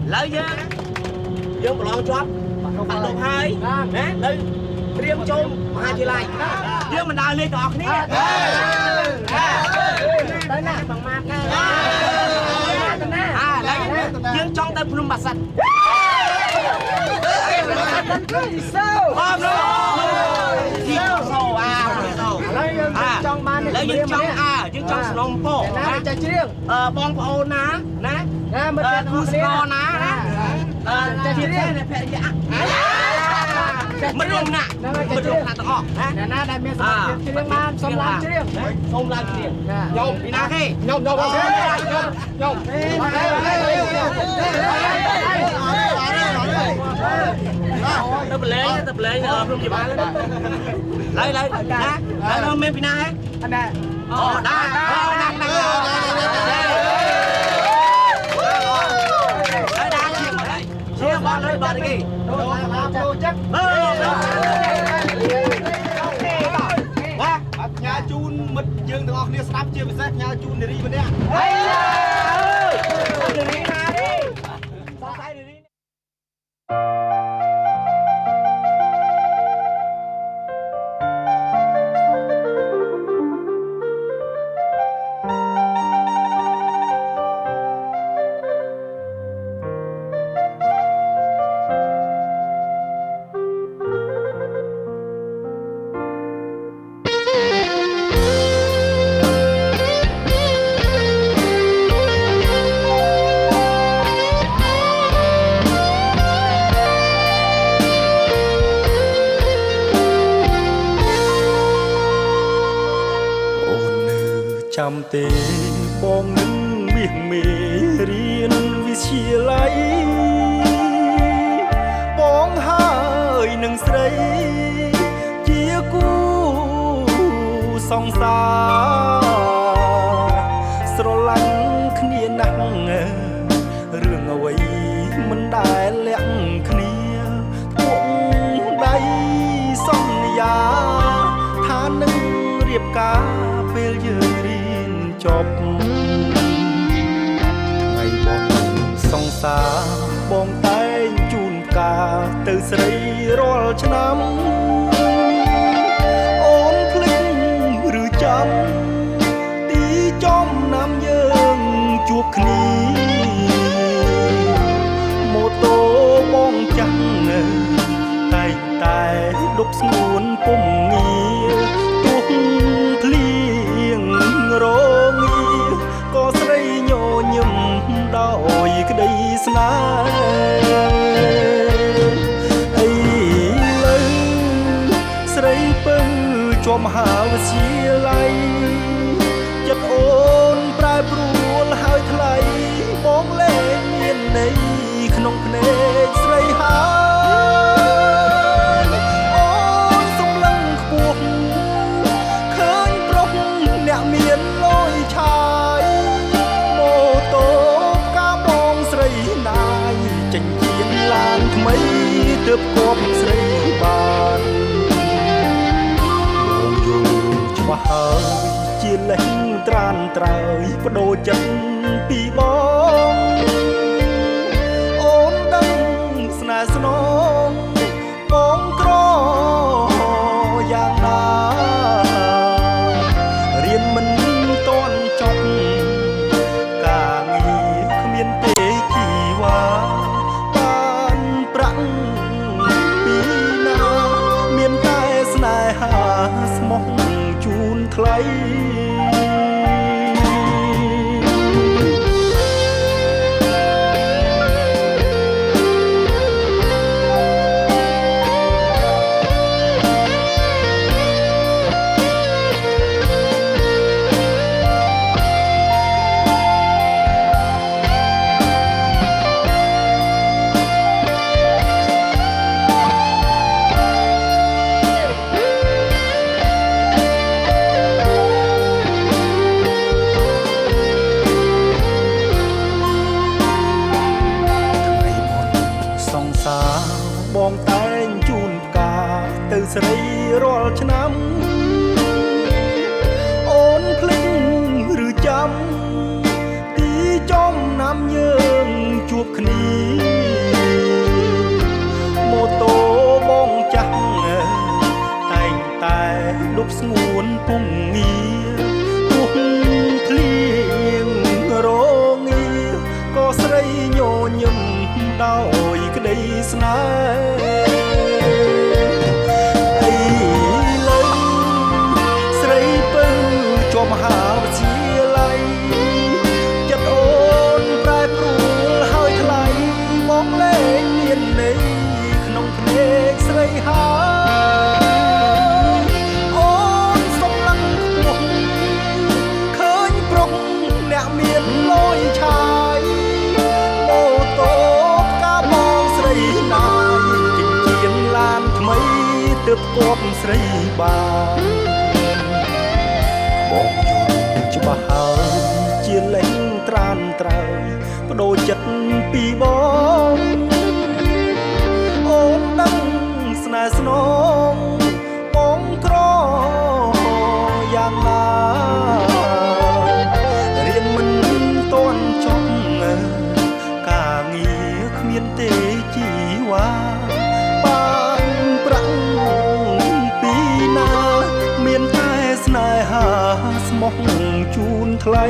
lấy dương một lon chóp bạn đồng hai nè lấy riêng chung hai chị lại dương mình đào lên đọt nè tới nè bằng mát nè lấy dương trong tay phun mặt sạch không gì sâu trong ban lấy dương trong sông po chạy riêng bong po ná nè khu sò ná chạy riêng này phải dạ mình luôn nè mình luôn nè tao nè nè đây miếng sông riêng man sông lan riêng nhom đi na khi nhom tập lấy không gì bán lấy lấy nó men pina ấy anh nè chia bọn lấy bọn đi chắc nhà chun mật dương được học nia snap chia với set nhà chun để đi bên đâyចាំទេបងនឹងមាសមេរៀនវិទ្យាល័យបងហើយនឹងស្រីជាគូសង្សារស្រឡាញ់គ្នាណាស់រឿងអ្វីមិនដែលលាក់គ្នាពុកដៃសន្យាថានឹងរៀបការពេលយើងចប់ថ្ងៃបងសង្សារបងតែងជូនផ្កាទៅស្រីរាល់ឆ្នាំអូនភ្លេចឬចាំទីចំណាំយើងជួបគ្នាម៉ូតូបងចាំងតែងតែដប់ស្ងួនពុំងារទុកភ្លៀងរក៏ស្រីញញឹមដោយក្តីស្នេហ៍អីលើស្រីពៅជាប់មហាវិទ្យាល័យចិត្តអូនប្រែប្រួលហើយថ្លៃបងលែងមានន័យក្នុងភ្នែកស្រីហើយអូនសំឡឹងខ្ពស់ឃើញប្រុសអ្នកមានលយឆាយចេញជាឡានថ្មីទើបគប់ស្រីបានបងយល់ច្បាស់ហើយជាលេងត្រានត្រើយបដូរចិត្តពីបងអូនដឹងស្នេហ៍ស្នងបងក្រយ៉ាងណារៀនមិនទាន់ចប់ការងារគ្មានទេជីវ៉ាស្មោះជូនថ្លៃបងតែងជូនផ្កាទៅស្រីរាល់ឆ្នាំអូនភ្លេចឬចាំទីចំណាំយើងជួបគ្នា បគប់ស្រីបានបងយល់ច្បាស់ហើយជាលេងត្រានត្រើយបដូរចិត្តពីបងអូនដឹងស្នេហ៍ស្នងបងក្រយ៉ាងណារៀនមិនទាន់ចប់ការងារគ្មានទេជីវ៉ាបានប្រាំងពីណាមានតែស្នេហាស្មោះជូនថ្លៃ